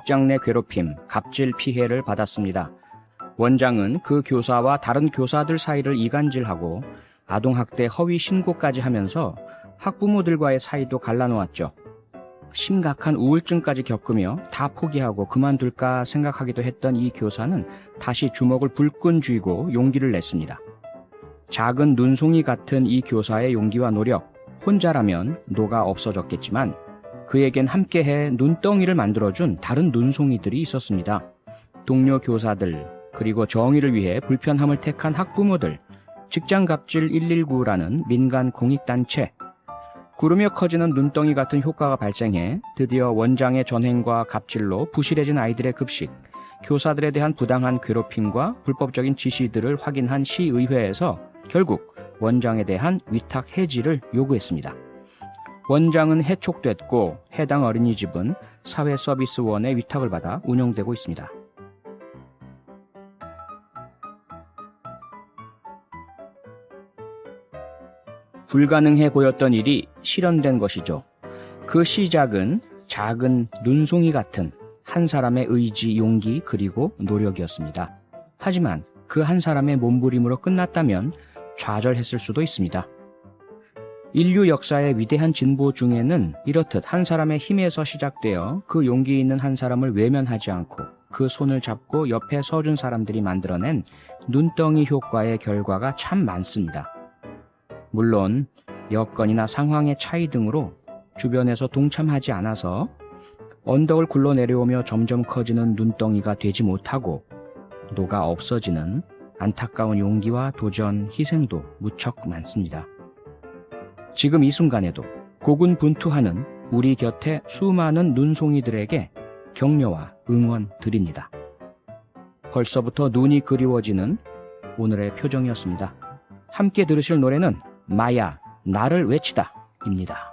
직장 내 괴롭힘, 갑질 피해를 받았습니다. 원장은 그 교사와 다른 교사들 사이를 이간질하고 아동학대 허위 신고까지 하면서 학부모들과의 사이도 갈라놓았죠. 심각한 우울증까지 겪으며 다 포기하고 그만둘까 생각하기도 했던 이 교사는 다시 주먹을 불끈 쥐고 용기를 냈습니다. 작은 눈송이 같은 이 교사의 용기와 노력, 혼자라면 노가 없어졌겠지만 그에겐 함께해 눈덩이를 만들어준 다른 눈송이들이 있었습니다. 동료 교사들, 그리고 정의를 위해 불편함을 택한 학부모들, 직장갑질 119라는 민간 공익단체, 구르며 커지는 눈덩이 같은 효과가 발생해 드디어 원장의 전횡과 갑질로 부실해진 아이들의 급식, 교사들에 대한 부당한 괴롭힘과 불법적인 지시들을 확인한 시의회에서 결국 원장에 대한 위탁 해지를 요구했습니다. 원장은 해촉됐고 해당 어린이집은 사회서비스원의 위탁을 받아 운영되고 있습니다. 불가능해 보였던 일이 실현된 것이죠. 그 시작은 작은 눈송이 같은 한 사람의 의지, 용기, 그리고 노력이었습니다. 하지만 그 한 사람의 몸부림으로 끝났다면 좌절했을 수도 있습니다. 인류 역사의 위대한 진보 중에는 이렇듯 한 사람의 힘에서 시작되어 그 용기 있는 한 사람을 외면하지 않고 그 손을 잡고 옆에 서준 사람들이 만들어낸 눈덩이 효과의 결과가 참 많습니다. 물론 여건이나 상황의 차이 등으로 주변에서 동참하지 않아서 언덕을 굴러 내려오며 점점 커지는 눈덩이가 되지 못하고 노가 없어지는 안타까운 용기와 도전, 희생도 무척 많습니다. 지금 이 순간에도 고군분투하는 우리 곁에 수많은 눈송이들에게 격려와 응원 드립니다. 벌써부터 눈이 그리워지는 오늘의 표정이었습니다. 함께 들으실 노래는 마야, 나를 외치다 입니다.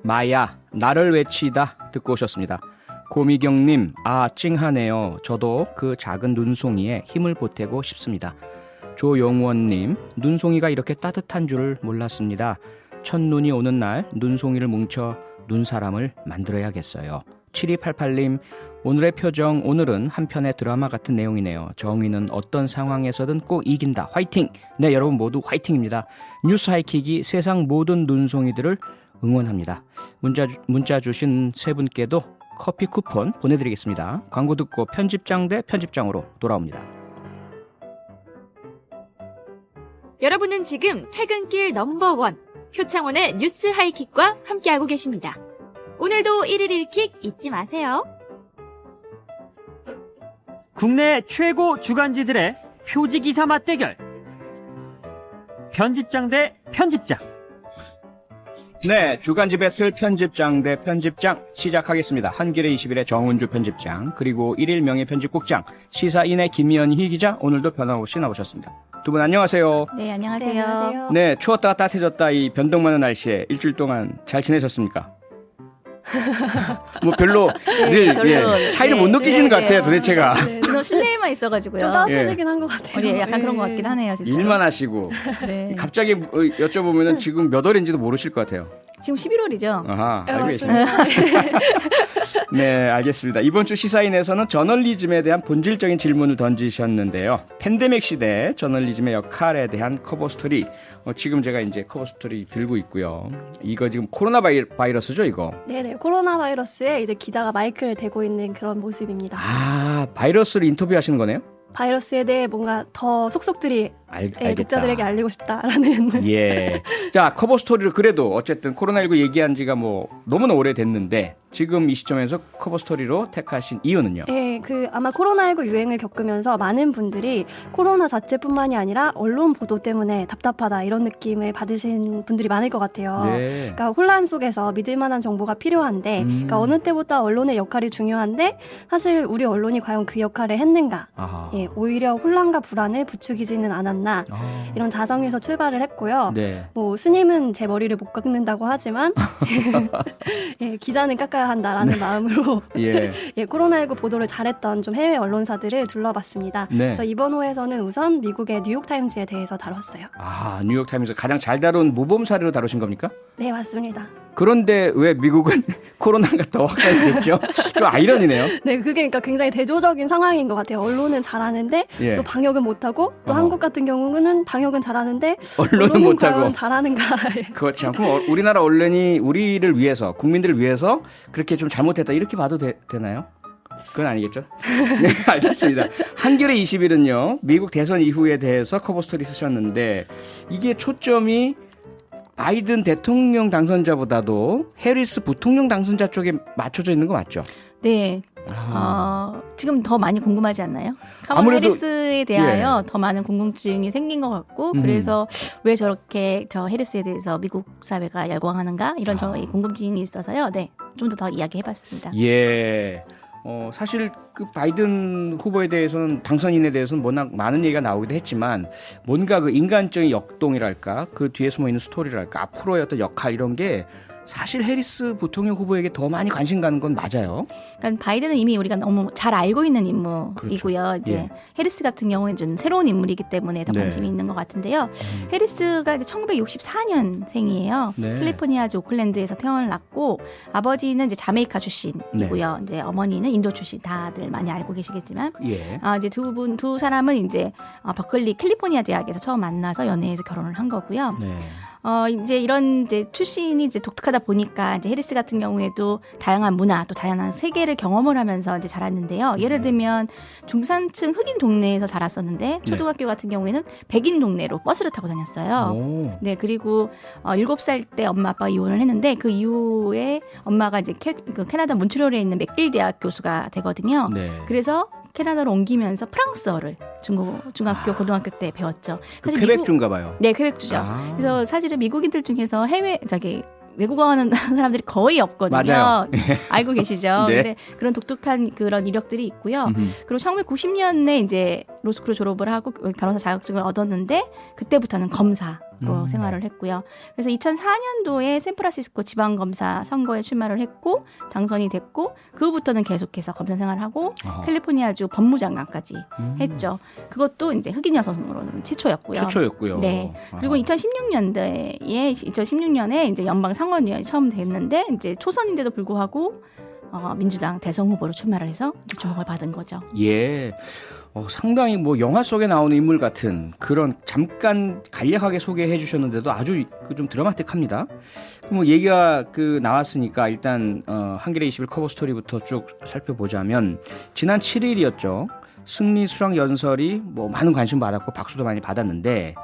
마야, 나를 외치다 듣고 오셨습니다. 고미경님, 찡하네요. 저도 그 작은 눈송이에 힘을 보태고 싶습니다. 조용원님, 눈송이가 이렇게 따뜻한 줄 몰랐습니다. 첫눈이 오는 날 눈송이를 뭉쳐 눈사람을 만들어야겠어요. 7288님, 오늘의 표정, 오늘은 한편의 드라마 같은 내용이네요. 정의는 어떤 상황에서든 꼭 이긴다. 화이팅! 네, 여러분 모두 화이팅입니다. 뉴스 하이킥이 세상 모든 눈송이들을 응원합니다. 문자 주신 세 분께도 커피 쿠폰 보내드리겠습니다. 광고 듣고 편집장 대 편집장으로 돌아옵니다. 여러분은 지금 퇴근길 넘버원 표창원의 뉴스 하이킥과 함께하고 계십니다. 오늘도 1일 1킥 잊지 마세요. 국내 최고 주간지들의 표지기사 맞대결. 편집장 대 편집장. 네, 주간지 배틀 편집장 대 편집장 시작하겠습니다. 한겨레 21의 정은주 편집장, 그리고 1일 명예편집국장, 시사인의 김연희 기자, 오늘도 변함없이 나오셨습니다. 두 분 안녕하세요. 네, 안녕하세요. 네, 추웠다가 따뜻해졌다 이 변동 많은 날씨에 일주일 동안 잘 지내셨습니까? 뭐 별로 차이를 못 느끼시는 것 같아요, 도대체가. 저 실내에만 있어가지고요. 좀 따뜻해지긴 한 것 같아요. 약간 그런 것 같긴 하네요, 진짜. 일만 하시고. 네. 갑자기 여쭤보면은 지금 몇 월인지도 모르실 것 같아요. 지금 11월이죠? 아하, 네, 알고 맞습니다. 계십니다. 네, 알겠습니다. 이번 주 시사인에서는 저널리즘에 대한 본질적인 질문을 던지셨는데요. 팬데믹 시대 저널리즘의 역할에 대한 커버 스토리. 지금 제가 이제 커버 스토리 들고 있고요. 이거 지금 코로나 바이러스죠, 이거? 네네, 코로나 바이러스에 이제 기자가 마이크를 대고 있는 그런 모습입니다. 아, 바이러스를 인터뷰하시는 거네요? 바이러스에 대해 뭔가 더 속속들이 알겠다. 독자들에게 알리고 싶다라는. 예. 자, 커버 스토리를 그래도 어쨌든 코로나19 얘기한 지가 뭐 너무나 오래됐는데 지금 이 시점에서 커버 스토리로 택하신 이유는요? 예, 아마 코로나19 유행을 겪으면서 많은 분들이 코로나 자체뿐만이 아니라 언론 보도 때문에 답답하다 이런 느낌을 받으신 분들이 많을 것 같아요. 네. 그러니까 혼란 속에서 믿을 만한 정보가 필요한데, 그러니까 어느 때보다 언론의 역할이 중요한데 사실 우리 언론이 과연 그 역할을 했는가? 아하. 예, 오히려 혼란과 불안을 부추기지는 않았나? 아. 이런 자성에서 출발을 했고요. 네. 뭐 스님은 제 머리를 못 깎는다고 하지만 예, 기자는 깎아야 한다라는 마음으로 예. 예, 코로나19 보도를 잘했던 좀 해외 언론사들을 둘러봤습니다. 네. 그래서 이번 호에서는 우선 미국의 뉴욕타임즈에 대해서 다뤘어요. 아, 뉴욕타임즈 가장 잘 다룬 모범 사례로 다루신 겁니까? 네, 맞습니다. 그런데 왜 미국은 코로나가 더 확산이 됐죠? 좀 아이러니네요. 네, 그게 그러니까 굉장히 대조적인 상황인 것 같아요. 언론은 잘하는데 예. 또 방역은 못하고 또 어허. 한국 같은 경우는 방역은 잘하는데 언론은 못하고. 과연 잘하는가. 그렇죠. 그럼 우리나라 언론이 우리를 위해서, 국민들을 위해서 그렇게 좀 잘못했다 이렇게 봐도 되나요? 그건 아니겠죠? 네, 알겠습니다. 한겨레 20일은요, 미국 대선 이후에 대해서 커버 스토리 쓰셨는데 이게 초점이 바이든 대통령 당선자보다도 해리스 부통령 당선자 쪽에 맞춰져 있는 거 맞죠? 네. 아. 지금 더 많이 궁금하지 않나요? 카멀 아무래도- 해리스에 대하여 더 많은 궁금증이 생긴 것 같고 그래서 왜 저렇게 저 해리스에 대해서 미국 사회가 열광하는가 이런 저희 궁금증이 있어서요. 네, 좀 더 이야기해봤습니다. 예. 사실 그 바이든 후보에 대해서는 당선인에 대해서는 워낙 많은 얘기가 나오기도 했지만 뭔가 그 인간적인 역동이랄까 그 뒤에 숨어 있는 스토리랄까 앞으로의 어떤 역할 이런 게 사실 해리스 부통령 후보에게 더 많이 관심 가는 건 맞아요. 그러니까 바이든은 이미 우리가 너무 잘 알고 있는 인물이고요. 그렇죠. 이제 예. 해리스 같은 경우는 좀 새로운 인물이기 때문에 더 네. 관심이 있는 것 같은데요. 해리스가 이제 1964년생이에요. 네. 캘리포니아주 오클랜드에서 태어났고 아버지는 이제 자메이카 출신이고요. 이제 어머니는 인도 출신 다들 많이 알고 계시겠지만 예. 이제 두 사람은 이제 버클리 캘리포니아 대학에서 처음 만나서 연애해서 결혼을 한 거고요. 네. 이제 이런 이제 출신이 이제 독특하다 보니까 이제 해리스 같은 경우에도 다양한 문화 또 다양한 세계를 경험을 하면서 이제 자랐는데요. 예를 들면 중산층 흑인 동네에서 자랐었는데 초등학교 같은 경우에는 백인 동네로 버스를 타고 다녔어요. 오. 네, 그리고 7살 때 엄마 아빠가 이혼을 했는데 그 이후에 엄마가 이제 캐나다 몬트리올에 있는 맥길 대학 교수가 되거든요. 네. 그래서 캐나다로 옮기면서 프랑스어를 중학교, 고등학교 때 배웠죠. 그 사실 퀘벡주인가 봐요. 네, 퀘벡주죠. 아. 그래서 사실은 미국인들 중에서 외국어 하는 사람들이 거의 없거든요. 맞아요. 알고 계시죠? 네. 근데 그런 독특한 그런 이력들이 있고요. 그리고 1990년에 이제 로스쿨을 졸업을 하고 변호사 자격증을 얻었는데 그때부터는 검사로 생활을 했고요. 그래서 2004년도에 샌프란시스코 지방검사 선거에 출마를 했고 당선이 됐고 그 후부터는 계속해서 검사 생활하고 캘리포니아주 법무장관까지 했죠. 그것도 이제 흑인 여성으로는 최초였고요. 최초였고요. 네. 그리고 2016년에 이제 연방 상원의원이 처음 됐는데 이제 초선인데도 불구하고 민주당 대선 후보로 출마를 해서 이제 주목을 받은 거죠. 예. 상당히 뭐 영화 속에 나오는 인물 같은 그런 잠깐 간략하게 소개해 주셨는데도 아주 좀 드라마틱합니다. 뭐 얘기가 나왔으니까 일단 한겨레 20일 커버 스토리부터 쭉 살펴보자면 지난 7일이었죠. 승리 수락 연설이 뭐 많은 관심 받았고 박수도 많이 받았는데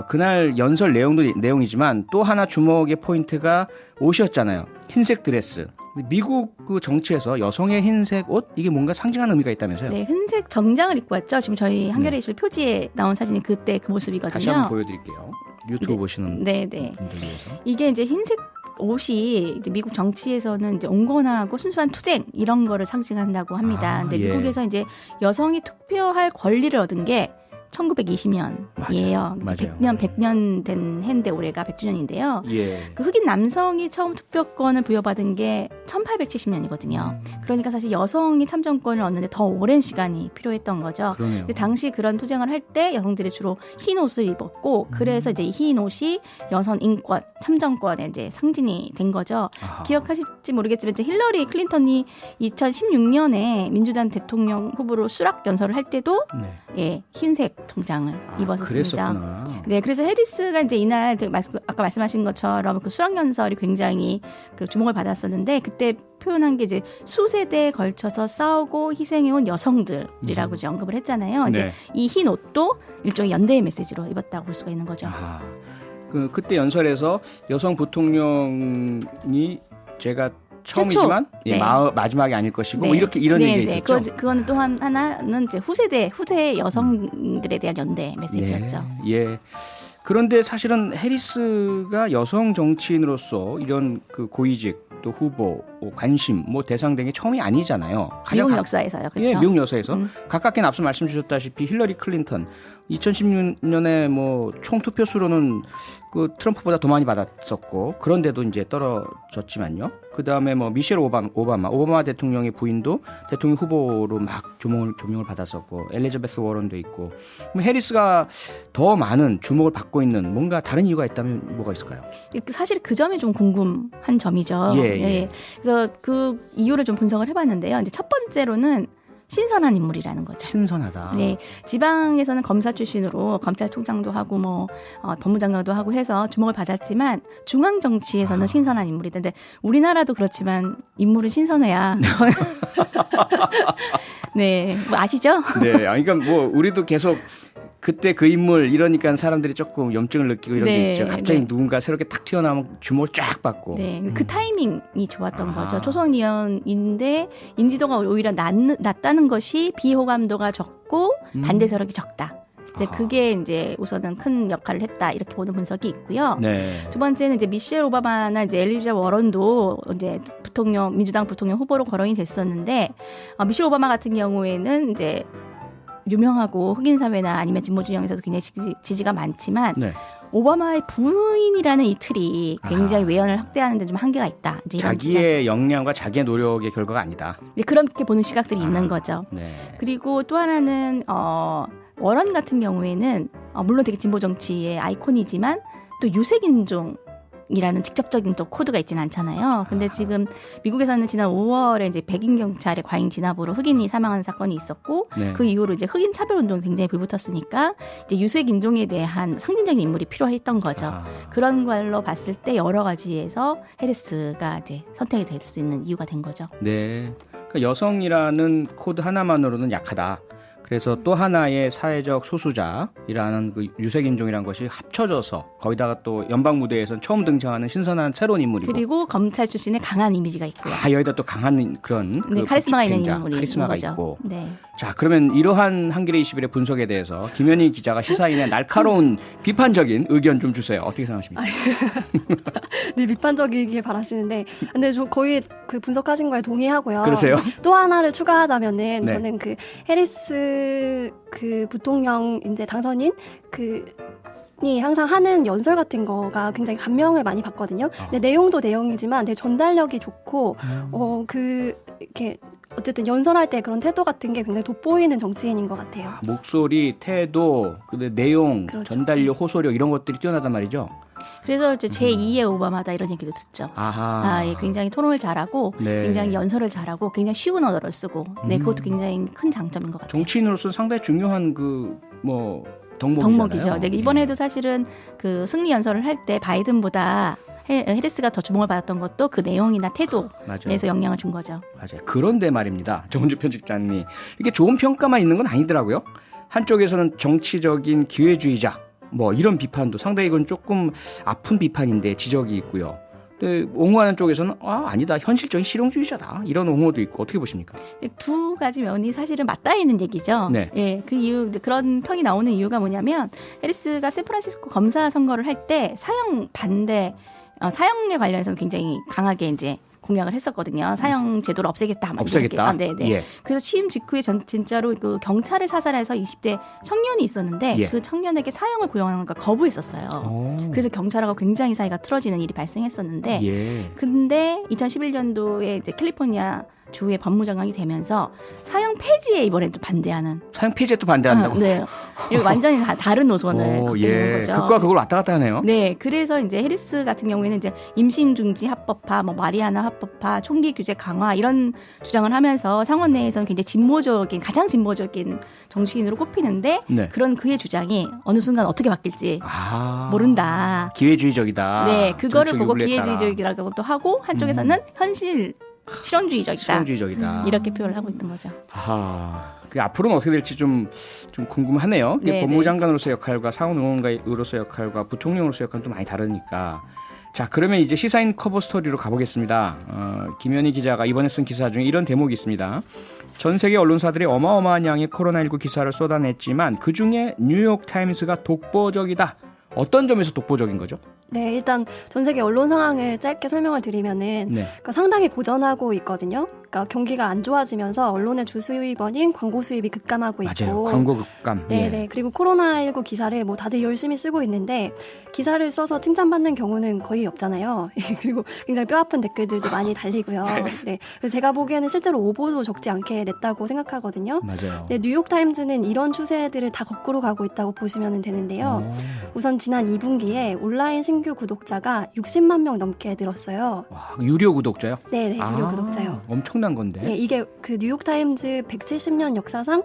그날 연설 내용이지만 또 하나 주목의 포인트가 옷이었잖아요. 흰색 드레스. 미국 그 정치에서 여성의 흰색 옷 이게 뭔가 상징하는 의미가 있다면서요? 네, 흰색 정장을 입고 왔죠. 지금 저희 한겨레 20일 표지에 나온 사진이 그때 그 모습이거든요. 다시 한번 보여드릴게요. 유튜브 보시는 네. 분들 위해서. 이게 이제 흰색 옷이 이제 미국 정치에서는 이제 온건하고 순수한 투쟁 이런 거를 상징한다고 합니다. 근데 예. 미국에서 이제 여성이 투표할 권리를 얻은 게 1920년이에요. 맞아요. 100년 된 해인데 올해가 100주년인데요. 예. 그 흑인 남성이 처음 투표권을 부여받은 게 1870년이거든요. 그러니까 사실 여성이 참정권을 얻는데 더 오랜 시간이 필요했던 거죠. 그러네요. 근데 당시 그런 투쟁을 할 때 여성들이 주로 흰 옷을 입었고 그래서 이제 이 흰 옷이 여성 인권, 참정권의 이제 상징이 된 거죠. 아하. 기억하실지 모르겠지만 이제 힐러리 클린턴이 2016년에 민주당 대통령 후보로 수락 연설을 할 때도 네. 예, 흰색 정장을 입었었습니다. 그랬었구나. 네, 그래서 해리스가 이제 이날 아까 말씀하신 것처럼 그 수락 연설이 굉장히 그 주목을 받았었는데 그때 표현한 게 이제 수세대에 걸쳐서 싸우고 희생해온 여성들이라고 이제 언급을 했잖아요. 이제 네. 이 흰 옷도 일종의 연대의 메시지로 입었다고 볼 수가 있는 거죠. 아하. 그때 연설에서 여성 부통령이 제가 처음이지만 예, 네. 마지막이 아닐 것이고 뭐 이렇게 이런 네, 얘기가 네. 있었죠. 그건 또 하나는 이제 후세 여성들에 대한 연대 메시지였죠. 예. 그런데 사실은 해리스가 여성 정치인으로서 이런 그 고위직 또 후보 관심 뭐 대상된 게 처음이 아니잖아요. 미국 역사에서요. 그렇죠? 예, 미국 역사에서 가깝게 앞서 말씀 주셨다시피 힐러리 클린턴 2016년에 뭐 총 투표 수로는 그 트럼프보다 더 많이 받았었고 그런데도 이제 떨어졌지만요. 그 다음에 뭐 미셸 오바마 대통령의 부인도 대통령 후보로 막 조명을 받았었고 엘리자베스 워런도 있고 그럼 해리스가 더 많은 주목을 받고 있는 뭔가 다른 이유가 있다면 뭐가 있을까요? 사실 그 점이 좀 궁금한 점이죠. 예. 그래서 그 이유를 좀 분석을 해봤는데요. 이제 첫 번째로는 신선한 인물이라는 거죠. 신선하다. 네, 지방에서는 검사 출신으로 검찰총장도 하고 뭐 법무장관도 하고 해서 주목을 받았지만 중앙 정치에서는 신선한 인물이다. 근데 우리나라도 그렇지만 인물은 신선해야. 저는 네, 뭐 아시죠? 네, 그러니까 뭐 우리도 계속 그때 그 인물 이러니까 사람들이 조금 염증을 느끼고 이런 게 있죠. 갑자기 누군가 새롭게 탁 튀어나오면 주목을 쫙 받고. 네, 그 타이밍이 좋았던 거죠. 초선 의원인데 인지도가 오히려 낮다는 것이 비호감도가 적고 반대 세력이 적다. 이제 그게 이제 우선은 큰 역할을 했다 이렇게 보는 분석이 있고요. 네. 두 번째는 이제 미셸 오바마나 이제 엘리자 워런도 이제 민주당 부통령 후보로 거론이 됐었는데 미셸 오바마 같은 경우에는 이제 유명하고 흑인 사회나 아니면 진보 진영에서도 굉장히 지지가 많지만 오바마의 부인이라는 이 틀이 굉장히 외연을 확대하는 데 좀 한계가 있다. 이제 이런 자기의 역량과 자기의 노력의 결과가 아니다. 그렇게 보는 시각들이 있는 거죠. 네. 그리고 또 하나는 워런 같은 경우에는 물론 되게 진보 정치의 아이콘이지만 또 유색인종이라는 직접적인 또 코드가 있지는 않잖아요. 근데 지금 미국에서는 지난 5월에 이제 백인 경찰의 과잉 진압으로 흑인이 사망하는 사건이 있었고 그 이후로 이제 흑인 차별 운동이 굉장히 불붙었으니까 이제 유색인종에 대한 상징적인 인물이 필요했던 거죠. 그런 걸로 봤을 때 여러 가지에서 해리스가 이제 선택이 될 수 있는 이유가 된 거죠. 네. 그러니까 여성이라는 코드 하나만으로는 약하다. 그래서 또 하나의 사회적 소수자이라는 그 유색인종이라는 것이 합쳐져서 거기다가 또 연방 무대에서는 처음 등장하는 신선한 새로운 인물이고 그리고 검찰 출신의 강한 이미지가 있고요. 여기다 또 강한 그런 네, 카리스마가 있는 인물이 카리스마가 거죠. 있고. 네. 자, 그러면 이러한 한겨레 21의 분석에 대해서 김현희 기자가 시사인의 날카로운 비판적인 의견 좀 주세요. 어떻게 생각하십니까? 늘 비판적이길 바라시는데, 근데 저 거의 그 분석하신 거에 동의하고요. 그러세요? 또 하나를 추가하자면은 저는 그 해리스 그 부통령 이제 당선인 이 항상 하는 연설 같은 거가 굉장히 감명을 많이 받거든요. 근데 내용도 내용이지만 되게 전달력이 좋고 이렇게 어쨌든 연설할 때 그런 태도 같은 게 굉장히 돋보이는 정치인인 것 같아요. 목소리, 태도, 근데 내용, 그렇죠. 전달력, 호소력 이런 것들이 뛰어나단 말이죠. 그래서 이제 제2의 오바마다 이런 얘기도 듣죠. 예, 굉장히 토론을 잘하고 굉장히 연설을 잘하고 굉장히 쉬운 언어를 쓰고 그것도 굉장히 큰 장점인 것 같아요. 정치인으로서 상당히 중요한 덕목이죠. 네, 이번에도 사실은 그 승리 연설을 할 때 바이든보다 해리스가 더 주목을 받았던 것도 그 내용이나 태도에서 영향을 준 거죠. 맞아요. 그런데 말입니다. 정은주 편집장님. 이게 좋은 평가만 있는 건 아니더라고요. 한쪽에서는 정치적인 기회주의자 이런 비판도 상당히 이건 조금 아픈 비판인데 지적이 있고요. 근데 옹호하는 쪽에서는 아니다. 현실적인 실용주의자다. 이런 옹호도 있고 어떻게 보십니까? 두 가지 면이 사실은 맞닿아 있는 얘기죠. 네. 예, 그 이유 그런 평이 나오는 이유가 뭐냐면 해리스가 샌프란시스코 검사 선거를 할 때 사형에 관련해서는 굉장히 강하게 이제 공약을 했었거든요. 사형 제도를 없애겠다. 없애겠다. 네. 예. 그래서 취임 직후에 진짜로 그 경찰을 사살해서 20대 청년이 있었는데 그 청년에게 사형을 구형하는 걸 거부했었어요. 그래서 경찰하고 굉장히 사이가 틀어지는 일이 발생했었는데, 근데 2011년도에 이제 캘리포니아 주의 법무장관이 되면서 사형 폐지에 이번에 또 반대하는. 사형 폐지에 또 반대한다고? 네. 이거 완전히 다른 노선을 걷고 있는 거죠. 극과 극을 왔다 갔다 하네요. 네. 그래서 이제 해리스 같은 경우에는 이제 임신 중지 합법화, 마리아나 합법화, 총기 규제 강화 이런 주장을 하면서 상원 내에서는 굉장히 가장 진보적인 정치인으로 꼽히는데 그런 그의 주장이 어느 순간 어떻게 바뀔지 모른다. 기회주의적이다. 네. 그거를 보고 기회주의적이라고 또 하고 한쪽에서는 실용주의적이다. 이렇게 표현을 하고 있는 거죠. 그 앞으로는 어떻게 될지 좀 궁금하네요. 네, 법무장관으로서 역할과 상원 의원으로서 역할과 부통령으로서 역할은 또 많이 다르니까. 자, 그러면 이제 시사인 커버 스토리로 가보겠습니다. 김현희 기자가 이번에 쓴 기사 중에 이런 대목이 있습니다. 전 세계 언론사들이 어마어마한 양의 코로나19 기사를 쏟아냈지만 그중에 뉴욕타임스가 독보적이다. 어떤 점에서 독보적인 거죠? 네, 일단 전 세계 언론 상황을 짧게 설명을 드리면은 네. 그러니까 상당히 고전하고 있거든요. 그러니까 경기가 안 좋아지면서 언론의 주 수입원인 광고 수입이 급감하고 있고, 맞아요. 광고 급감. 네네. 그리고 코로나19 기사를 뭐 다들 열심히 쓰고 있는데 기사를 써서 칭찬받는 경우는 거의 없잖아요. 그리고 굉장히 뼈아픈 댓글들도 많이 달리고요. 네. 그래서 제가 보기에는 실제로 오보도 적지 않게 냈다고 생각하거든요. 맞아요. 네, 뉴욕타임즈는 이런 추세들을 다 거꾸로 가고 있다고 보시면 되는데요. 우선 지난 2분기에 온라인 신규 구독자가 60만 명 넘게 늘었어요. 와, 유료 구독자요? 네네, 유료 구독자요. 엄청난 건데. 네, 이게 그 뉴욕타임즈 170년 역사상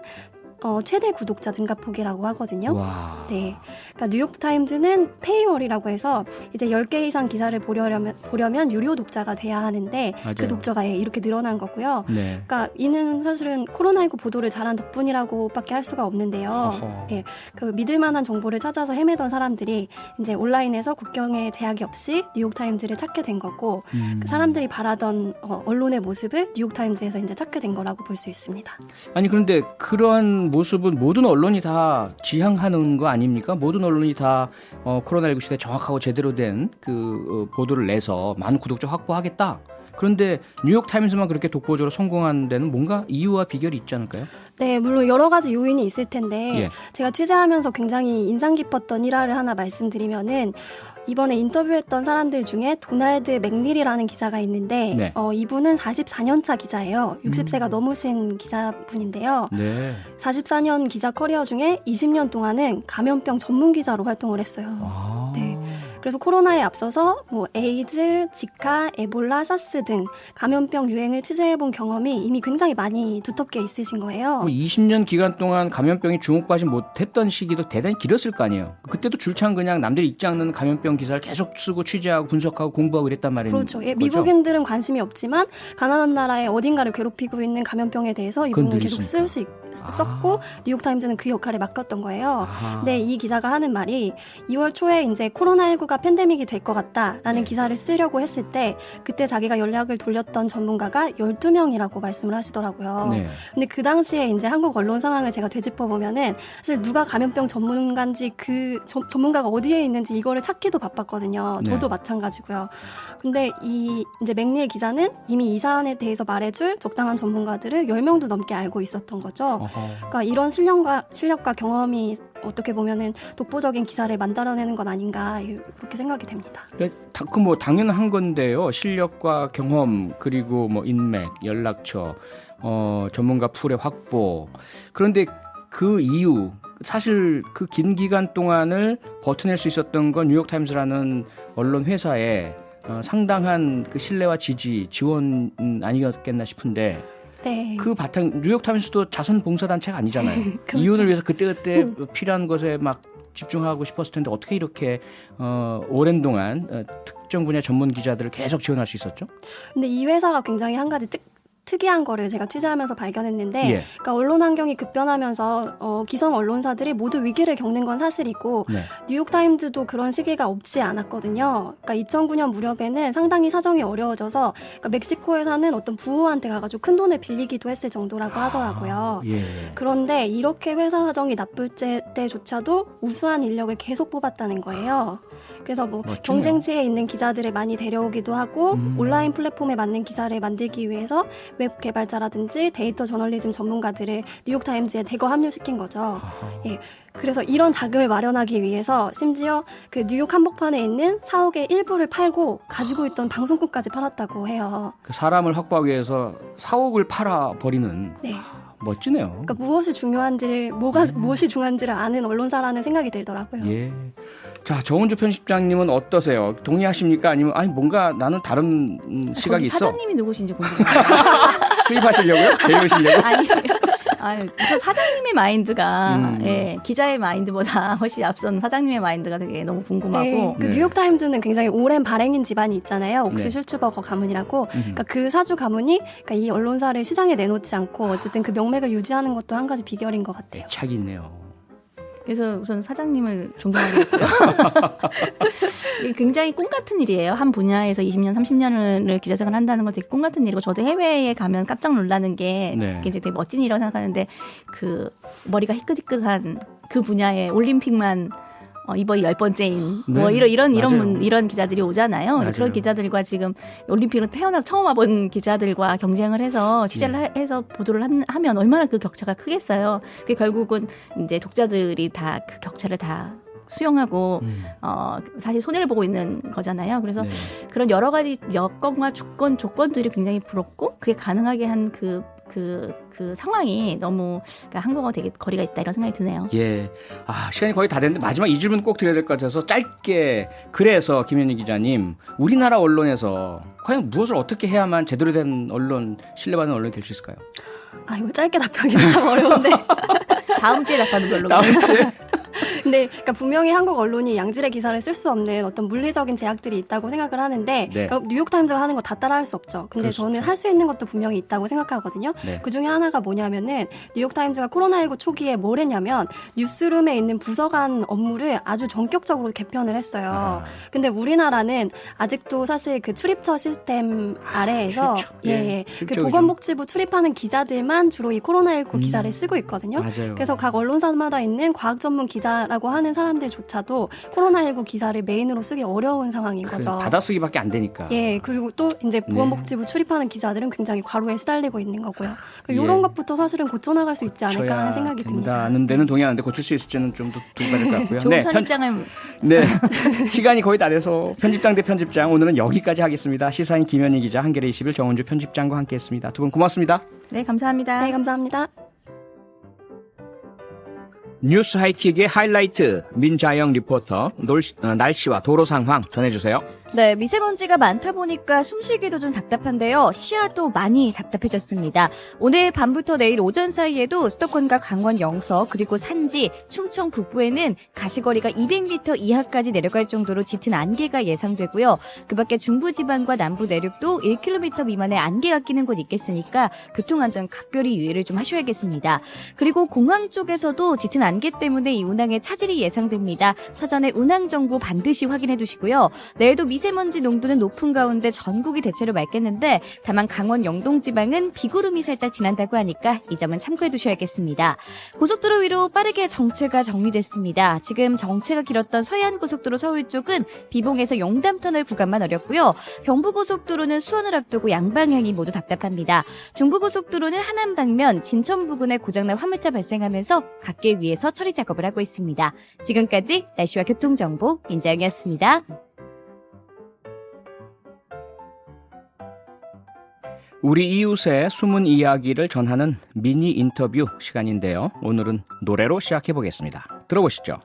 최대 구독자 증가폭이라고 하거든요. 와. 네. 그러니까 뉴욕타임즈는 페이월이라고 해서 이제 10개 이상 기사를 보려면 유료 독자가 돼야 하는데 맞아요. 그 독자가 이렇게 늘어난 거고요. 네. 그러니까 이는 사실은 코로나19 보도를 잘한 덕분이라고밖에 할 수가 없는데요. 어허. 네, 그 믿을 만한 정보를 찾아서 헤매던 사람들이 이제 온라인에서 국경에 제약이 없이 뉴욕타임즈를 찾게 된 거고 그 사람들이 바라던 언론의 모습을 뉴욕타임즈에서 이제 찾게 된 거라고 볼 수 있습니다. 아니 그런데 그러한 모습은 모든 언론이 다 지향하는 거 아닙니까? 모든 언론이 다 코로나19 시대에 정확하고 제대로 된 그 보도를 내서 많은 구독자 확보하겠다. 그런데 뉴욕타임스만 그렇게 독보적으로 성공한 데는 뭔가 이유와 비결이 있지 않을까요? 네, 물론 여러 가지 요인이 있을 텐데 예. 제가 취재하면서 굉장히 인상 깊었던 일화를 하나 말씀드리면은 이번에 인터뷰했던 사람들 중에 도널드 맥닐이라는 기자가 있는데 네. 이분은 44년차 기자예요. 60세가 넘으신 기자분인데요. 네. 44년 기자 커리어 중에 20년 동안은 감염병 전문 기자로 활동을 했어요. 아. 네. 그래서 코로나에 앞서서 뭐 에이즈, 지카, 에볼라, 사스 등 감염병 유행을 취재해본 경험이 이미 굉장히 많이 두텁게 있으신 거예요. 20년 기간 동안 감염병이 주목받지 못했던 시기도 대단히 길었을 거 아니에요. 그때도 줄창 그냥 남들이 읽지 않는 감염병 기사를 계속 쓰고 취재하고 분석하고 공부하고 이랬단 말이에요. 그렇죠. 예, 미국인들은 관심이 없지만 가난한 나라의 어딘가를 괴롭히고 있는 감염병에 대해서 이분은 계속 썼고 뉴욕타임즈는 그 역할을 맡았던 거예요. 아하. 근데 이 기자가 하는 말이 2월 초에 이제 코로나19가 팬데믹이 될 것 같다라는 기사를 쓰려고 했을 때 그때 자기가 연락을 돌렸던 전문가가 12명이라고 말씀을 하시더라고요. 네. 근데 그 당시에 이제 한국 언론 상황을 제가 되짚어 보면은 사실 누가 감염병 전문가인지 그 전문가가 어디에 있는지 이거를 찾기도 바빴거든요. 저도 네. 마찬가지고요. 근데 이 이제 맥닐 기자는 이미 이 사안에 대해서 말해줄 적당한 전문가들을 10명도 넘게 알고 있었던 거죠. 어허. 그러니까 이런 실력과 경험이 어떻게 보면은 독보적인 기사를 만들어내는 건 아닌가 이렇게 생각이 됩니다. 그 뭐 당연한 건데요. 실력과 경험 그리고 뭐 인맥, 연락처, 전문가 풀의 확보. 그런데 그 이유 사실 그 긴 기간 동안을 버텨낼 수 있었던 건 뉴욕타임스라는 언론 회사에 상당한 그 신뢰와 지원 아니었겠나 싶은데. 네. 그 바탕 뉴욕타임스도 자선 봉사단체가 아니잖아요. 그렇죠. 이윤을 위해서 그때그때 필요한 것에 막 집중하고 싶었을 텐데 어떻게 이렇게 오랜 동안 특정 분야 전문 기자들을 계속 지원할 수 있었죠? 근데 이 회사가 굉장히 한 가지 특이한 거를 제가 취재하면서 발견했는데 예. 그러니까 언론 환경이 급변하면서 기성 언론사들이 모두 위기를 겪는 건 사실이고 네. 뉴욕타임즈도 그런 시기가 없지 않았거든요. 그러니까 2009년 무렵에는 상당히 사정이 어려워져서 그러니까 멕시코에 사는 어떤 부호한테 가가지고 큰 돈을 빌리기도 했을 정도라고 하더라고요. 예. 그런데 이렇게 회사 사정이 나쁠 때조차도 우수한 인력을 계속 뽑았다는 거예요. 그래서 뭐 멋지네요. 경쟁지에 있는 기자들을 많이 데려오기도 하고 온라인 플랫폼에 맞는 기사를 만들기 위해서 웹 개발자라든지 데이터 저널리즘 전문가들을 뉴욕타임즈에 대거 합류시킨 거죠. 아하. 예. 그래서 이런 자금을 마련하기 위해서 심지어 그 뉴욕 한복판에 있는 사옥의 일부를 팔고 가지고 있던 방송국까지 팔았다고 해요. 그 사람을 확보하기 위해서 사옥을 팔아버리는 네. 멋지네요. 그러니까 무엇이 중요한지를 무엇이 중요한지를 아는 언론사라는 생각이 들더라고요. 예. 자, 정은주 편집장님은 어떠세요? 동의하십니까? 아니면 아니 뭔가 나는 다른 시각이 거기 있어. 사장님이 누구신지 궁금해요. 수입하시려고요? 데려오시려고? 아니, 우선 사장님의 마인드가 예, 기자의 마인드보다 훨씬 앞선 사장님의 마인드가 되게 너무 궁금하고. 네, 그 네. 뉴욕타임즈는 굉장히 오랜 발행인 집안이 있잖아요. 옥스 네. 슐츠버거 가문이라고. 그러니까 그 사주 가문이 그러니까 이 언론사를 시장에 내놓지 않고 어쨌든 그 명맥을 유지하는 것도 한 가지 비결인 것 같아요. 착이 있네요. 그래서 우선 사장님을 존경하겠고요. 이게 굉장히 꿈 같은 일이에요. 한 분야에서 20년, 30년을 기자생활 한다는 건 되게 꿈 같은 일이고 저도 해외에 가면 깜짝 놀라는 게 네. 굉장히 되게 멋진 일이라고 생각하는데 그 머리가 희끗희끗한 그 분야의 올림픽만 이번이 10번째인 뭐 네, 이런 기자들이 오잖아요. 맞아요. 그런 기자들과 지금 올림픽은 태어나서 처음 와본 기자들과 경쟁을 해서 취재를 해서 보도를 하면 얼마나 그 격차가 크겠어요. 그게 결국은 이제 독자들이 다 그 격차를 다 수용하고 사실 손해를 보고 있는 거잖아요. 그래서 네. 그런 여러 가지 여건과 조건들이 굉장히 부럽고 그게 가능하게 한 그 상황이 너무 그러니까 한국어가 되게 거리가 있다 이런 생각이 드네요. 예. 시간이 거의 다 됐는데 마지막 이 질문 꼭 드려야 될 것 같아서 짧게 그래서 김현희 기자님 우리나라 언론에서 과연 무엇을 어떻게 해야만 제대로 된 언론 신뢰받는 언론이 될 수 있을까요? 이거 짧게 답하기는 참 어려운데. 다음 주에 답하는 걸로. 다음 주에 근데 그러니까 분명히 한국 언론이 양질의 기사를 쓸 수 없는 어떤 물리적인 제약들이 있다고 생각을 하는데 네. 그러니까 뉴욕타임즈가 하는 거 다 따라할 수 없죠. 근데 그럴 수 저는 없죠. 할 수 있는 것도 분명히 있다고 생각하거든요. 네. 그중에 하나가 뭐냐면은 뉴욕타임즈가 코로나19 초기에 뭘 했냐면 뉴스룸에 있는 부서간 업무를 아주 전격적으로 개편을 했어요. 근데 우리나라는 아직도 사실 그 출입처 시스템 아래에서 출입처. 예, 그 출입처 보건복지부 출입하는 기자들만 주로 이 코로나19 기사를 쓰고 있거든요. 맞아요. 그래서 각 언론사마다 있는 과학 전문 기자라고 하는 사람들조차도 코로나19 기사를 메인으로 쓰기 어려운 상황인 거죠. 받아쓰기밖에 안 되니까. 예, 그리고 또 이제 보건복지부 출입하는 기자들은 굉장히 과로에 시달리고 있는 거고요. 예. 이런 것부터 사실은 고쳐나갈 수 있지 않을까 하는 생각이 듭니다. 된다는 데는 동의하는데 고칠 수 있을지는 좀 더 두고 봐야 될 것 같고요. 좋은 편집장을 네. 시간이 거의 다 돼서 편집장 대 편집장 오늘은 여기까지 하겠습니다. 시사인 김현희 기자, 한겨레 21 정은주 편집장과 함께했습니다. 두 분 고맙습니다. 네, 감사합니다. 네, 감사합니다. 뉴스 하이킥의 하이라이트 민자영 리포터 날씨와 도로 상황 전해주세요. 네, 미세먼지가 많다 보니까 숨쉬기도 좀 답답한데요. 시야도 많이 답답해졌습니다. 오늘 밤부터 내일 오전 사이에도 수도권과 강원 영서 그리고 산지, 충청 북부에는 가시거리가 200m 이하까지 내려갈 정도로 짙은 안개가 예상되고요. 그 밖에 중부지방과 남부 내륙도 1km 미만의 안개가 끼는 곳 있겠으니까 교통안전 각별히 유의를 좀 하셔야겠습니다. 그리고 공항 쪽에서도 짙은 안개 때문에 이 운항에 차질이 예상됩니다. 사전에 운항 정보 반드시 확인해 두시고요. 내일도 미세먼지 농도는 높은 가운데 전국이 대체로 맑겠는데 다만 강원 영동 지방은 비구름이 살짝 지난다고 하니까 이 점은 참고해 두셔야겠습니다. 고속도로 위로 빠르게 정체가 정리됐습니다. 지금 정체가 길었던 서해안고속도로 서울 쪽은 비봉에서 용담터널 구간만 어렵고요. 경부고속도로는 수원을 앞두고 양방향이 모두 답답합니다. 중부고속도로는 하남 방면 진천 부근에 고장난 화물차 발생하면서 각계 위에서 처리 작업을 하고 있습니다. 지금까지 날씨와 교통정보 민자영이었습니다. 우리 이웃의 숨은 이야기를 전하는 미니 인터뷰 시간인데요. 오늘은 노래로 시작해 보겠습니다. 들어보시죠.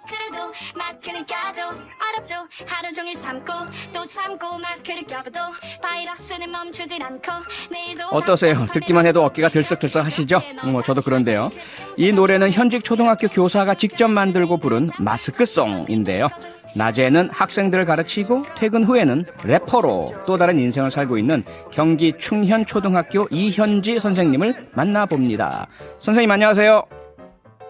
그래도 마스크는 껴줘 어렵죠 하루 종일 참고 또 참고 마스크를 껴봐도 바이러스는 멈추질 않고 내일도 어떠세요? 듣기만 해도 어깨가 들썩들썩 하시죠? 저도 그런데요. 이 노래는 현직 초등학교 교사가 직접 만들고 부른 마스크송인데요. 낮에는 학생들을 가르치고 퇴근 후에는 래퍼로 또 다른 인생을 살고 있는 경기 충현초등학교 이현지 선생님을 만나봅니다. 선생님 안녕하세요.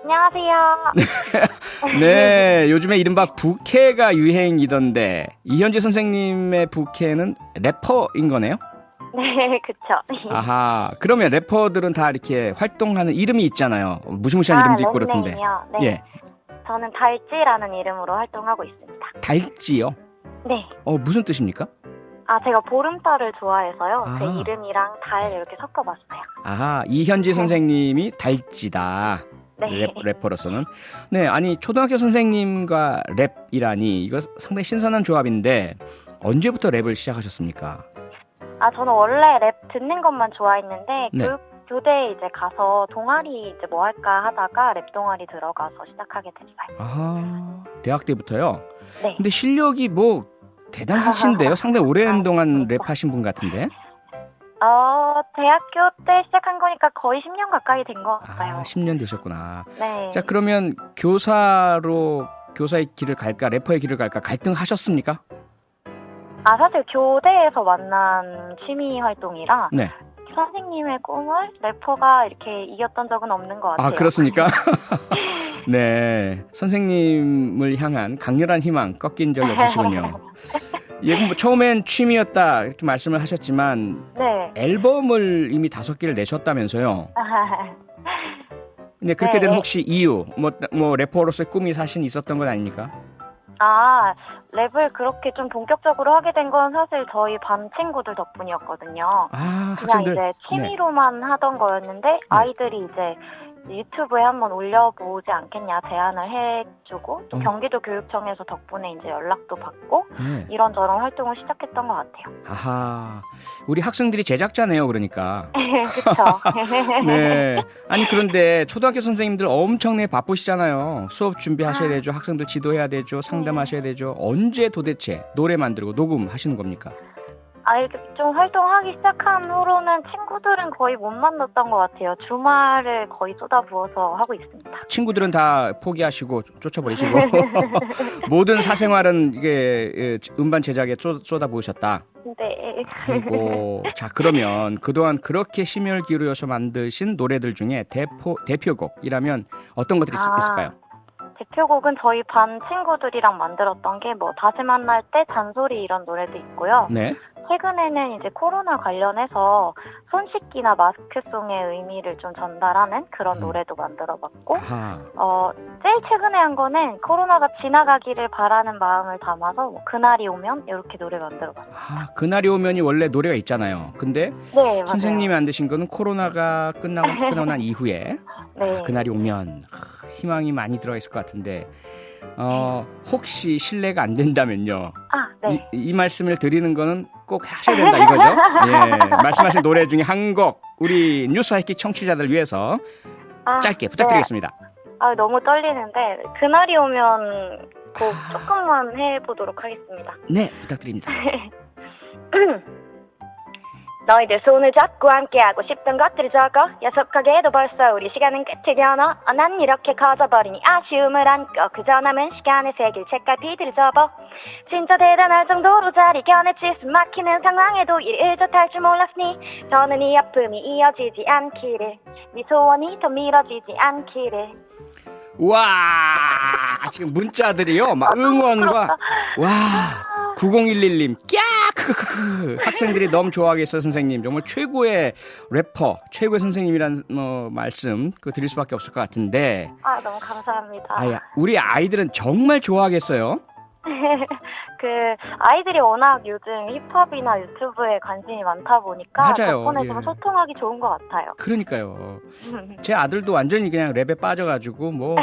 안녕하세요. 네, 요즘에 이른바 부캐가 유행이던데 이현지 선생님의 부캐는 래퍼인 거네요? 네, 그쵸. 아하, 그러면 래퍼들은 다 이렇게 활동하는 이름이 있잖아요. 무시무시한 이름도 있고 그렇던데. 런닝맨이요. 네. 예, 저는 달찌라는 이름으로 활동하고 있습니다. 달찌요? 네. 무슨 뜻입니까? 제가 보름달을 좋아해서요. 아. 제 이름이랑 달 이렇게 섞어봤어요. 아하, 이현지 선생님이 달찌다. 네. 래퍼로서는. 네, 아니 초등학교 선생님과 랩이라니 이거 상당히 신선한 조합인데 언제부터 랩을 시작하셨습니까? 저는 원래 랩 듣는 것만 좋아했는데 네. 교대에 이제 가서 동아리 이제 뭐 할까 하다가 랩 동아리 들어가서 시작하게 됐어요. 아하, 대학 때부터요? 네. 근데 실력이 뭐 대단하신데요? 상당히 오랜 동안 랩하신 분 같은데? 대학교 때 시작한 거니까 거의 10년 가까이 된 것 같아요. 10년 되셨구나. 네. 자, 그러면 교사의 길을 갈까, 래퍼의 길을 갈까 갈등하셨습니까? 사실 교대에서 만난 취미 활동이라 네. 선생님의 꿈을 래퍼가 이렇게 이겼던 적은 없는 것 같아요. 그렇습니까? 네, 선생님을 향한 강렬한 희망 꺾인 적이 없으시군요. 예, 뭐 처음엔 취미였다 이렇게 말씀을 하셨지만 네. 앨범을 이미 5개를 내셨다면서요. 근데 그렇게 된 네. 혹시 이유, 뭐 래퍼로서의 꿈이 사실 있었던 건 아닙니까? 아, 랩을 그렇게 좀 본격적으로 하게 된 건 사실 저희 반 친구들 덕분이었거든요. 아, 그냥 학생들. 이제 취미로만 하던 거였는데 아이들이 이제 유튜브에 한번 올려보지 않겠냐 제안을 해주고 또 경기도 교육청에서 덕분에 이제 연락도 받고 네. 이런저런 활동을 시작했던 것 같아요. 아하, 우리 학생들이 제작자네요, 그러니까. 그쵸? 네. 아니 그런데 초등학교 선생님들 엄청나게 바쁘시잖아요. 수업 준비하셔야 되죠, 학생들 지도해야 되죠, 상담하셔야 되죠. 언제 도대체 노래 만들고 녹음하시는 겁니까? 좀 활동하기 시작한 후로는 친구들은 거의 못 만났던 것 같아요. 주말을 거의 쏟아부어서 하고 있습니다. 친구들은 다 포기하시고 쫓아버리시고 모든 사생활은 이게 음반 제작에 쏟아부으셨다. 네. 아이고, 자 그러면 그동안 그렇게 심혈 기울여서 만드신 노래들 중에 대표곡이라면 어떤 것들이 있을까요? 대표곡은 저희 반 친구들이랑 만들었던 게 뭐 다시 만날 때 잔소리 이런 노래도 있고요. 네. 최근에는 이제 코로나 관련해서 손 씻기나 마스크송의 의미를 좀 전달하는 그런 노래도 만들어봤고, 아하. 제일 최근에 한 거는 코로나가 지나가기를 바라는 마음을 담아서 뭐 그날이 오면 이렇게 노래 만들어봤어요. 아, 그날이 오면이 원래 노래가 있잖아요. 근데 네, 맞아요. 선생님이 만드신 거는 코로나가 끝나고 난 이후에 네. 그날이 오면 희망이 많이 들어가 있을 것 같은데 혹시 실례가 안 된다면요. 아, 네. 이 말씀을 드리는 거는 꼭 하셔야 된다 이거죠. 예, 말씀하신 노래 중에 한 곡 우리 뉴스 하이킥 청취자들 위해서 짧게 부탁드리겠습니다. 네. 너무 떨리는데 그날이 오면 꼭 조금만 해보도록 하겠습니다. 네, 부탁드립니다. 너희들 손을 잡고 함께하고 싶던 것들을 적어 야속하게도 벌써 우리 시간은 끝을 겨눠 난 이렇게 커져버리니 아쉬움을 안고 그저 남은 시간에 새길 책갈피들을 접어 진짜 대단할 정도로 자리 겨냈지 숨 막히는 상황에도 이를 젖할 줄 몰랐으니 더는 이 아픔이 이어지지 않기를 네 소원이 더 미뤄지지 않기를. 와, 지금 문자들이요. 막 응원과 와 9011님 꺄 학생들이 너무 좋아하겠어요. 선생님 정말 최고의 래퍼 최고의 선생님이란 말씀 드릴 수밖에 없을 것 같은데 너무 감사합니다. 우리 아이들은 정말 좋아하겠어요. 아이들이 워낙 요즘 힙합이나 유튜브에 관심이 많다 보니까 맞아요. 덕분에 좀 소통하기 좋은 것 같아요. 그러니까요. 제 아들도 완전히 그냥 랩에 빠져가지고 뭐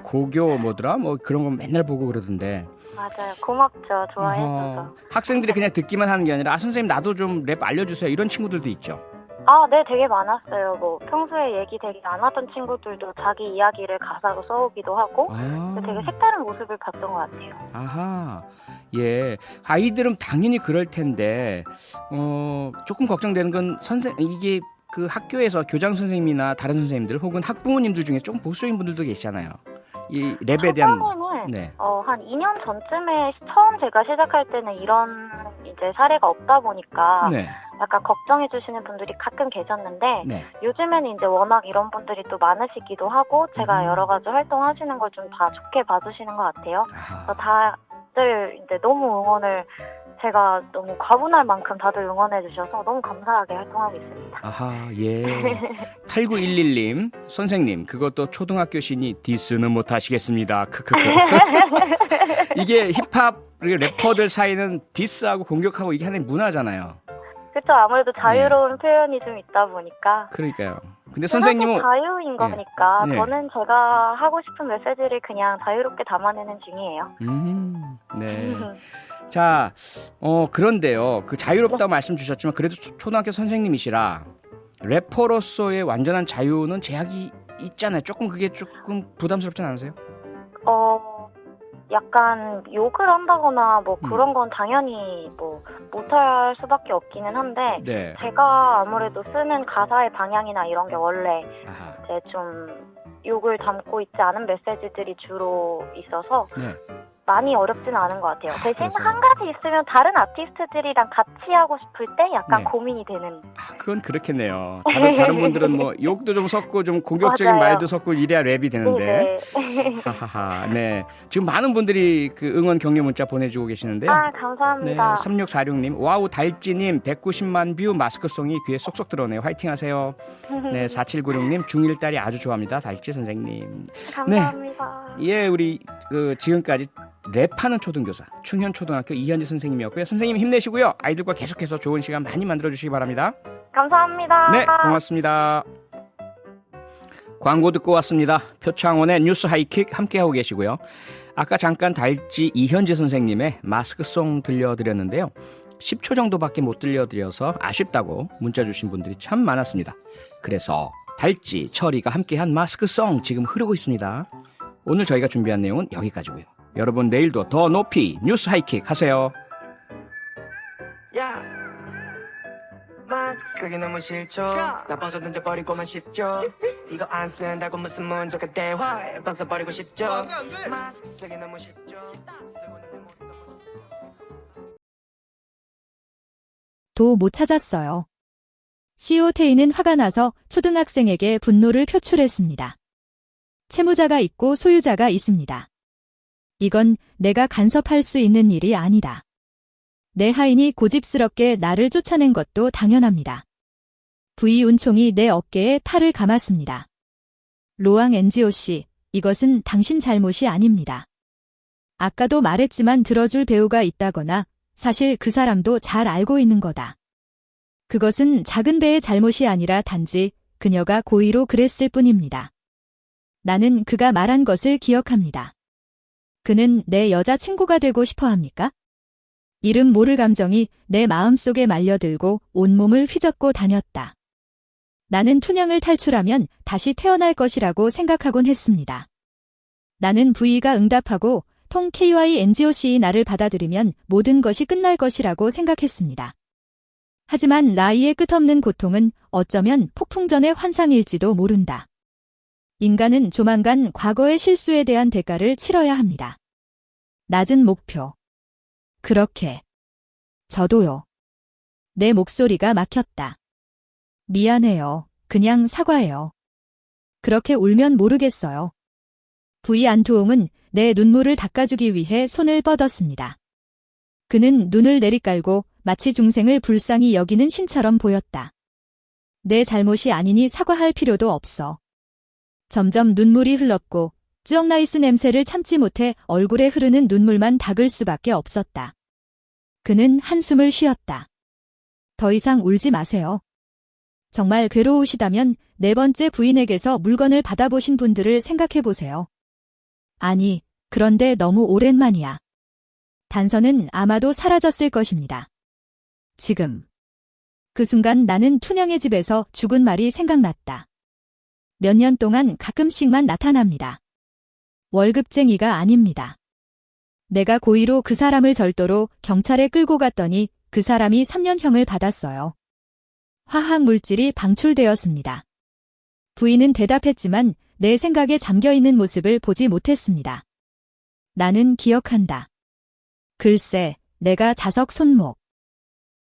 고교 뭐더라 뭐 그런 거 맨날 보고 그러던데. 맞아요. 고맙죠. 좋아해줘서. 학생들이 그냥 듣기만 하는 게 아니라 선생님 나도 좀 랩 알려주세요 이런 친구들도 있죠. 네, 되게 많았어요. 뭐 평소에 얘기 되게 안 하던 친구들도 자기 이야기를 가사로 써오기도 하고 되게 색다른 모습을 봤던 것 같아요. 아하, 예, 아이들은 당연히 그럴 텐데 조금 걱정되는 건 이게 그 학교에서 교장 선생님이나 다른 선생님들 혹은 학부모님들 중에 조금 보수적인 분들도 계시잖아요. 이 랩에 대한 네. 한 2년 전쯤에 처음 제가 시작할 때는 이런 이제 사례가 없다 보니까 네. 약간 걱정해 주시는 분들이 가끔 계셨는데 네. 요즘에는 이제 워낙 이런 분들이 또 많으시기도 하고 제가 여러 가지 활동하시는 걸 좀 다 좋게 봐주시는 것 같아요. 그래서 다들 이제 너무 응원을 제가 너무 과분할 만큼 다들 응원해 주셔서 너무 감사하게 활동하고 있습니다. 아하, 예. 8911님, 선생님, 그것도 초등학교 시니 디스는 못 하시겠습니다. 크크크. 이게 힙합 래퍼들 사이는 디스하고 공격하고 이게 하나의 문화잖아요. 그렇죠. 아무래도 자유로운 표현이 좀 있다 보니까. 그러니까요. 근데 선생님은 자유인 거니까 저는 제가 하고 싶은 메시지를 그냥 자유롭게 담아내는 중이에요. 네. 자, 그런데요. 그 자유롭다고 말씀 주셨지만 그래도 초등학교 선생님이시라 래퍼로서의 완전한 자유는 제약이 있잖아요. 그게 조금 부담스럽지 않으세요? 약간 욕을 한다거나 뭐 그런 건 당연히 뭐 못할 수밖에 없기는 한데 네. 제가 아무래도 쓰는 가사의 방향이나 이런 게 원래 이제 좀 욕을 담고 있지 않은 메시지들이 주로 있어서 많이 어렵진 않은 것 같아요. 대신 그래서. 한 가지 있으면 다른 아티스트들이랑 같이 하고 싶을 때 약간 네. 고민이 되는. 그건 그렇겠네요. 다른 분들은 뭐 욕도 좀 섞고 좀 공격적인 맞아요. 말도 섞고 이래야 랩이 되는데. 네. 하하하. 네. 지금 많은 분들이 그 응원 격려 문자 보내주고 계시는데요. 아, 네, 감사합니다. 3646님, 와우, 달찌님, 190만 뷰 마스크송이 귀에 쏙쏙 들어오네요. 화이팅 하세요. 네, 4796님, 중1 딸이 아주 좋아합니다. 달찌 선생님. 감사합니다. 예, 우리 지금까지 랩하는 초등교사, 충현초등학교 이현지 선생님이었고요. 선생님 힘내시고요. 아이들과 계속해서 좋은 시간 많이 만들어주시기 바랍니다. 감사합니다. 네, 고맙습니다. 광고 듣고 왔습니다. 표창원의 뉴스 하이킥 함께하고 계시고요. 아까 잠깐 달지 이현지 선생님의 마스크송 들려드렸는데요. 10초 정도밖에 못 들려드려서 아쉽다고 문자 주신 분들이 참 많았습니다. 그래서 달지, 철이가 함께한 마스크송 지금 흐르고 있습니다. 오늘 저희가 준비한 내용은 여기까지고요. 여러분 내일도 더 높이 뉴스 하이킥 하세요. 야 마스크 쓰기 너무 싫죠 나빠서 던져버리고만 싶죠 이거 안 쓴다고 무슨 문제가 대화에 벗어버리고 싶죠 마스크 쓰기 너무 쉽죠 쓰고 있는 내 모습 너무 쉽죠 도 못 찾았어요. CO테이는 화가 나서 초등학생에게 분노를 표출했습니다. 채무자가 있고 소유자가 있습니다. 이건 내가 간섭할 수 있는 일이 아니다. 내 하인이 고집스럽게 나를 쫓아낸 것도 당연합니다. 부이 운총이 내 어깨에 팔을 감았습니다. 로앙 엔지오 씨, 이것은 당신 잘못이 아닙니다. 아까도 말했지만 들어줄 배우가 있다거나 사실 그 사람도 잘 알고 있는 거다. 그것은 작은 배의 잘못이 아니라 단지 그녀가 고의로 그랬을 뿐입니다. 나는 그가 말한 것을 기억합니다. 그는 내 여자친구가 되고 싶어 합니까? 이름 모를 감정이 내 마음속에 말려들고 온몸을 휘젓고 다녔다. 나는 춘향을 탈출하면 다시 태어날 것이라고 생각하곤 했습니다. 나는 V가 응답하고 통 KYNGOC이 나를 받아들이면 모든 것이 끝날 것이라고 생각했습니다. 하지만 나이의 끝없는 고통은 어쩌면 폭풍전의 환상일지도 모른다. 인간은 조만간 과거의 실수에 대한 대가를 치러야 합니다. 낮은 목표. 그렇게. 저도요. 내 목소리가 막혔다. 미안해요. 그냥 사과해요. 그렇게 울면 모르겠어요. V 안투홍은 내 눈물을 닦아주기 위해 손을 뻗었습니다. 그는 눈을 내리깔고 마치 중생을 불쌍히 여기는 신처럼 보였다. 내 잘못이 아니니 사과할 필요도 없어. 점점 눈물이 흘렀고 쯔억라이스 냄새를 참지 못해 얼굴에 흐르는 눈물만 닦을 수밖에 없었다. 그는 한숨을 쉬었다. 더 이상 울지 마세요. 정말 괴로우시다면 네 번째 부인에게서 물건을 받아보신 분들을 생각해보세요. 아니, 그런데 너무 오랜만이야. 단서는 아마도 사라졌을 것입니다. 지금. 그 순간 나는 춘향의 집에서 죽은 말이 생각났다. 몇 년 동안 가끔씩만 나타납니다. 월급쟁이가 아닙니다. 내가 고의로 그 사람을 절도로 경찰에 끌고 갔더니 그 사람이 3년형을 받았어요. 화학 물질이 방출되었습니다. 부인은 대답했지만 내 생각에 잠겨있는 모습을 보지 못했습니다. 나는 기억한다. 글쎄, 내가 자석 손목.